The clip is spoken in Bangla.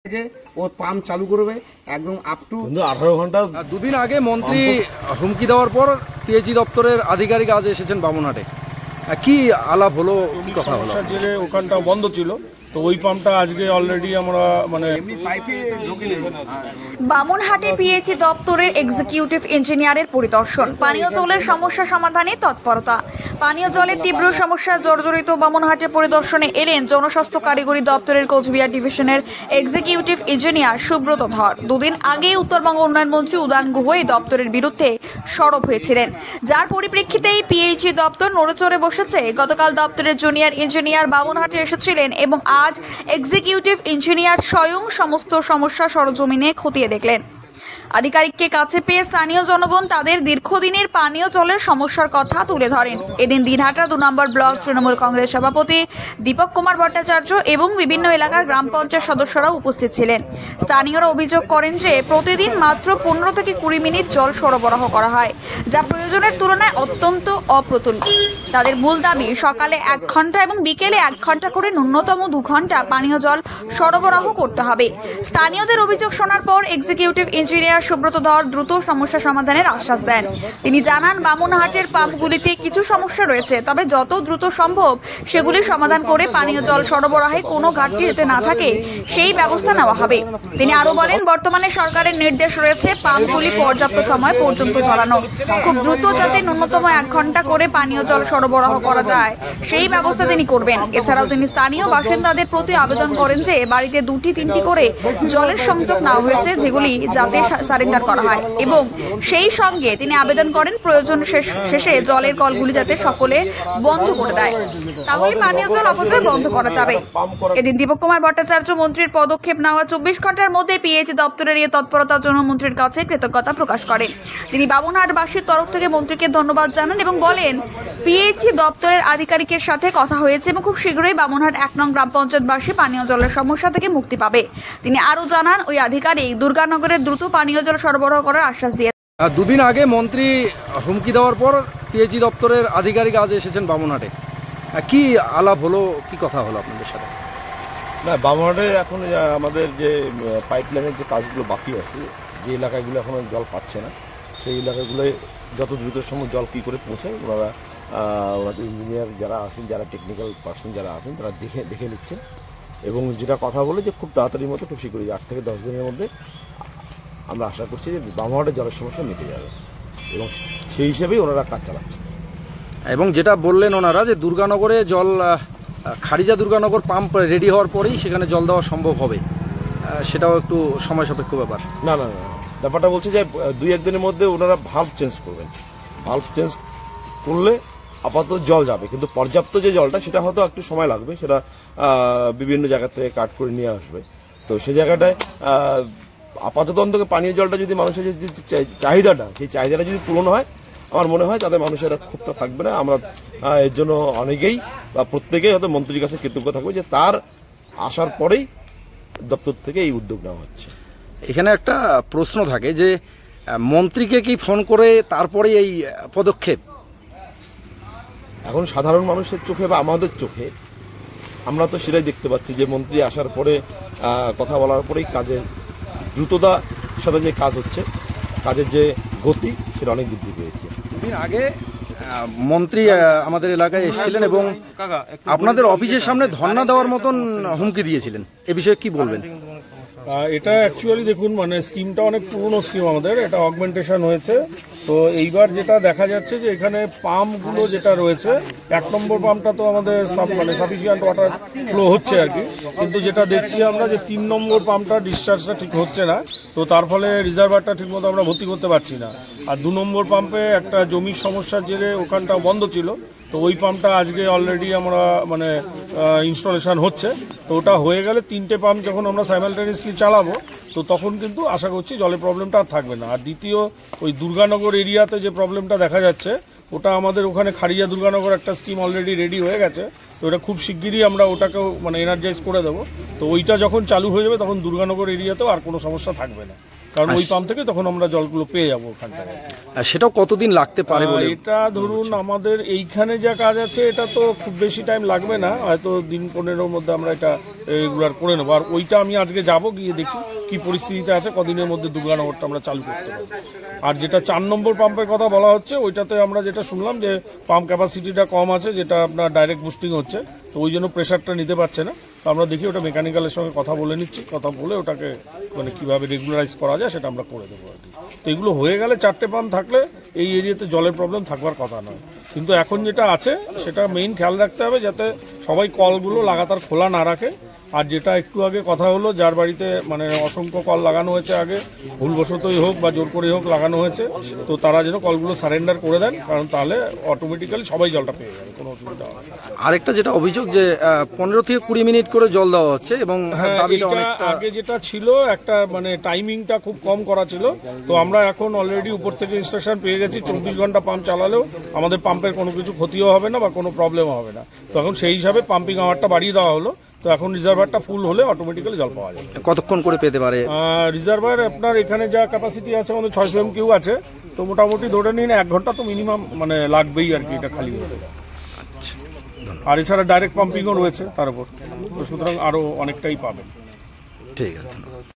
ওর পাম্প চালু করবে একদম আপ টু 18 ঘন্টা। দুদিন আগে মন্ত্রী হুমকি দেওয়ার পর পিএইচই দপ্তরের আধিকারিক আজ এসেছেন বামুনহাটে, কি আলাপ হলো, কি কথা হলো? ওখানটা বন্ধ ছিল, তো ওই পাম্পটা আজকে অলরেডি আমরা বামুনহাটে পিএইচই দপ্তরের এক্সিকিউটিভ ইঞ্জিনিয়ারের পরিদর্শন, পানীয় জলের সমস্যা সমাধানে তৎপরতা। পানীয় জলের তীব্র সমস্যা জর্জরিত বামুনহাটে পরিদর্শনে এলেন জনস্বাস্থ্য কারিগরি দপ্তরের কোচবিহার ডিভিশনের এক্সিকিউটিভ ইঞ্জিনিয়ার সুব্রত ধর। দুদিন আগে উত্তরবঙ্গ উন্নয়ন মন্ত্রী উদয়ন গুহ এই দপ্তরের বিরুদ্ধে সরব হয়েছিলেন, যার পরিপ্রেক্ষিতেই পিএইচই দপ্তর নড়েচড়ে বসেছে। গতকাল দপ্তরের জুনিয়র ইঞ্জিনিয়ার বামুনহাটে এসেছিলেন এবং আজ এক্সিকিউটিভ ইঞ্জিনিয়ার স্বয়ং সমস্ত সমস্যা সরজমিনে খতিয়ে দেখলেন। আধিকারিককে কাছে পেয়ে স্থানীয় জনগণ তাদের দীর্ঘদিনের পানীয় জলের সমস্যার কথা তুলে ধরেন। এদিন দিনহাটা 2 নম্বর ব্লক তৃণমূল কংগ্রেস সভাপতি দীপক কুমার ভট্টাচার্য এবং বিভিন্ন এলাকার গ্রাম পঞ্চায়েত সদস্যরা উপস্থিত ছিলেন। স্থানীয়রা অভিযোগ করেন যে প্রতিদিন মাত্র 15 থেকে 20 মিনিট জল সরবরাহ করা হয়, যা প্রয়োজনের তুলনায় অত্যন্ত অপ্রতুল। তাদের মূল দাবি সকালে 1 ঘন্টা এবং বিকেলে 1 ঘন্টা করে ন্যূনতম 2 ঘন্টা পানীয় জল সরবরাহ করতে হবে। স্থানীয়দের অভিযোগ শোনার পর এক্সিকিউটিভ ইঞ্জিনিয়ার সুব্রত ধর দ্রুত সমস্যা সমাধানের আশ্বাস দেন। তিনি জানান, বামুনহাটের পাম্পগুলিতে কিছু সমস্যা রয়েছে, তবে যত দ্রুত সম্ভব সেগুলি সমাধান করে পানীয় জল সরবরাহে কোনো ঘাটতি যাতে না থাকে সেই ব্যবস্থা নেওয়া হবে। তিনি আরও বলেন, বর্তমানে সরকারের নির্দেশ রয়েছে পাম্পগুলি পর্যাপ্ত সময় পর্যন্ত চালানো, খুব দ্রুত যাতে ন্যূনতম 1 ঘন্টা করে পানীয় জল সরবরাহ করা যায় সেই ব্যবস্থা তিনি করবেন। এছাড়াও তিনি স্থানীয় বাসিন্দাদের প্রতি আবেদন করেন যে বাড়িতে 2-3টি করে জলের সংযোগ নেওয়া হয়েছে, যেগুলি যাতে সারেন্ডার করা হয়, এবং সেই সঙ্গে তিনি আবেদন করেন প্রয়োজন শেষে জলের কলগুলি যাতে সকলে বন্ধ করে দেয়, তাহলে পানীয় জল অপচয় বন্ধ করা যাবে। এদিন দীপক কুমার ভট্টাচার্য মন্ত্রীর পদক্ষেপ নেওয়া 24 ঘন্টার মধ্যে পিএইচই দপ্তরের এই তৎপরতার জন্য মন্ত্রীর কাছে কৃতজ্ঞতা প্রকাশ করেন। তিনি বামুনহাটবাসীর তরফ থেকে মন্ত্রীকে ধন্যবাদ জানান এবং বলেন, পিএইচই দপ্তরের আধিকারিকের সাথে কথা হয়েছে এবং খুব শীঘ্রই বামুনহাট 1 নং গ্রাম পঞ্চায়েতবাসী পানীয় জলের সমস্যা থেকে মুক্তি পাবে। তিনি আরও জানান, ওই আধিকারিক দুর্গানগরের দ্রুত পানীয় জল সরবরাহ করার আশ্বাস দিয়ে। দুদিন আগে মন্ত্রী হুমকি দেওয়ার পর পিএইচই দপ্তরের আধিকারিক আজ এসেছেন বামুনহাটে, কি আলাপ হলো, কি কথা হলো আপনাদের সাথে? না, বামুনহাটে এখন আমাদের যে পাইপলাইনের যে কাজগুলো বাকি আছে, যে এলাকাগুলো এখনো জল পাচ্ছে না, সেই এলাকাগুলোয় যত দ্রুত সম্ভব জল কী করে পৌঁছায় ওনারা ইঞ্জিনিয়ার যারা আছেন, যারা টেকনিক্যাল পার্সন যারা আছেন, তারা দেখে নিচ্ছেন। এবং যেটা কথা বলে যে খুব তাড়াতাড়ির মধ্যে, খুব শীঘ্রই 8 থেকে 10 দিনের মধ্যে আমরা আশা করছি যে বামুনহাটের জলের সমস্যা মিটে যাবে, এবং সেই হিসেবেই ওনারা কাজ চালাচ্ছেন। এবং যেটা বললেন ওনারা যে দুর্গানগরে জল, খারিজা দুর্গানগর পাম্প রেডি হওয়ার পরেই সেখানে জল দেওয়া সম্ভব হবে, সেটাও একটু সময় সাপেক্ষ ব্যাপার। না, ব্যাপারটা বলছে যে 2-1 দিনের মধ্যে ওনারা ভাল্ব চেঞ্জ করবেন। ভাল্ব চেঞ্জ করলে আপাতত জল যাবে, কিন্তু পর্যাপ্ত যে জলটা সেটা হয়তো একটু সময় লাগবে, সেটা বিভিন্ন জায়গা থেকে কাট করে নিয়ে আসবে। তো সেই জায়গাটায় আপাতত অন্তত পানীয় জলটা যদি মানুষের যে চাহিদাটা, সেই চাহিদাটা যদি পূরণ হয়, আমার মনে হয় তাদের মানুষের ক্ষোভটা থাকবে না। আমরা এর জন্য অনেকেই বা প্রত্যেকেই হয়তো মন্ত্রীর কাছে কৃতজ্ঞ থাকবো যে তার আসার পরেই দপ্তর থেকে এই উদ্যোগ নেওয়া হচ্ছে। এখানে একটা প্রশ্ন থাকে যে মন্ত্রীকে কি ফোন করে তারপরে এই পদক্ষেপ? এখন সাধারণ মানুষের চোখে বা আমাদের চোখে আমরা তো সেটাই দেখতে পাচ্ছি যে মন্ত্রী আসার পরে কথা বলার পরেই কাজের দ্রুততার সাথে যে কাজ হচ্ছে, কাজের যে গতি, সেটা অনেক বৃদ্ধি পেয়েছে। দুদিন আগে মন্ত্রী আমাদের এলাকায় এসেছিলেন এবং আপনাদের অফিসের সামনে ধর্ণা দেওয়ার মতন হুমকি দিয়েছিলেন, এ বিষয়ে কি বলবেন? এটা অ্যাকচুয়ালি দেখুন, মানে স্কিমটা অনেক পুরনো স্কিম আমাদের, এটা অগমেন্টেশন হয়েছে। তো এইবার যেটা দেখা যাচ্ছে যে এখানে পাম্পগুলো যেটা রয়েছে, 1 নম্বর পাম্পটা তো আমাদের সাফিসিয়েন্ট ওয়াটার ফ্লো হচ্ছে আর কি, কিন্তু যেটা দেখছি আমরা যে 3 নম্বর পাম্পটা ডিসচার্জটা ঠিক হচ্ছে না, তো তার ফলে রিজার্ভারটা ঠিকমতো আমরা ভর্তি করতে পারছি না। আর 2 নম্বর পাম্পে একটা জমির সমস্যার জেরে ওখানটা বন্ধ ছিল, তো ওই পাম্পটা আজকে অলরেডি আমরা ইনস্টলেশন হচ্ছে। তো ওটা হয়ে গেলে 3টে পাম্প যখন আমরা সাইমালটেনিয়াসলি চালাবো, তো তখন কিন্তু আশা করছি জলের প্রবলেমটা আর থাকবে না। আর দ্বিতীয়, ওই দুর্গানগর এরিয়াতে যে প্রবলেমটা দেখা যাচ্ছে, ওটা আমাদের ওখানে খারিজা দুর্গানগর একটা স্কিম অলরেডি রেডি হয়ে গেছে, তো ওটা খুব শিগগিরই আমরা ওটাকেও এনার্জাইজ করে দেবো। তো ওইটা যখন চালু হয়ে যাবে তখন দুর্গানগর এরিয়াতেও আর কোনো সমস্যা থাকবে না। কারণ ওই পাম্প থেকে তখন আমরা জলগুলো পেয়ে যাবো ওখানটায়। সেটাও কতদিন লাগতে পারে বলে? এটা ধরুন আমাদের এইখানে যা কাজ আছে এটা তো খুব বেশি টাইম লাগবে না, হয়তো দিন 15-র মধ্যে আমরা এটা রেগুলার করে নেবো। আর ওইটা আমি আজকে যাব, গিয়ে দেখি কি পরিস্থিতিতে আছে, কদিনের মধ্যে দুর্গানগরটা আমরা চালু করতে পারি। আর যেটা 4 নম্বর পাম্পের কথা বলা হচ্ছে, ওইটাতে আমরা যেটা শুনলাম যে পাম্প ক্যাপাসিটিটা কম আছে, যেটা আপনার ডাইরেক্ট বুস্টিং হচ্ছে, তো ওই জন্য প্রেশারটা নিতে পারছে না। তো আমরা দেখি ওটা মেকানিক্যালের সঙ্গে কথা বলে নিচ্ছি, কথা বলে ওটাকে মানে কিভাবে রেগুলারাইজ করা যায় সেটা আমরা করে দেবো আর কি। তো এগুলো হয়ে গেলে 4টে পাম্প থাকলে এই এরিয়াতে জলের প্রবলেম থাকবার কথা নয়। কিন্তু এখন যেটা আছে সেটা মেইন খেয়াল রাখতে হবে যাতে সবাই কলগুলো লাগাতার খোলা না রাখে। আর যেটা একটু আগে কথা হলো, যার বাড়িতে মানে অসংখ্য কল লাগানো হয়েছে আগে, ভুলবশতই হোক বা জোর করে হোক লাগানো হয়েছে, তো তারা যেন কলগুলো সারেন্ডার করে দেন, কারণ তাহলে অটোমেটিক্যালি সবাই জলটা পেয়ে যাবে, কোনো অসুবিধা হবে না। আরেকটা যেটা অভিযোগ যে 15 থেকে 20 মিনিট করে জল দেওয়া হচ্ছে এবং দাবিটা অনেকটা আগে যেটা ছিল একটা মানে টাইমিংটা খুব কম করা ছিল, তো আমরা এখন অলরেডি উপর থেকে ইনস্ট্রাকশন পেয়ে গেছি 24 ঘন্টা পাম্প চালালেও আমাদের পাম্পের কোনো কিছু ক্ষতিও হবে না বা কোনো প্রবলেমও হবে না। তো এখন সেই হিসাবে পাম্পিং আওয়ারটা বাড়িয়ে দেওয়া হলো, তো এখন রিজার্ভারটা ফুল হলে অটোমেটিক্যালি জল পাওয়া যাবে। কতক্ষণ করে পেতে পারে রিজার্ভার আপনার এখানে যা ক্যাপাসিটি আছে আমাদের 600 MQ আছে, তো মোটামুটি ধরে নিন 1 ঘন্টা তো মিনিমাম মানে লাগবেই আর কি এটা খালি হতে। আর এছাড়া ডাইরেক্ট পাম্পিংও রয়েছে তার উপর, তো সুতরাং আরো অনেকটাই পাবেন। ঠিক আছে।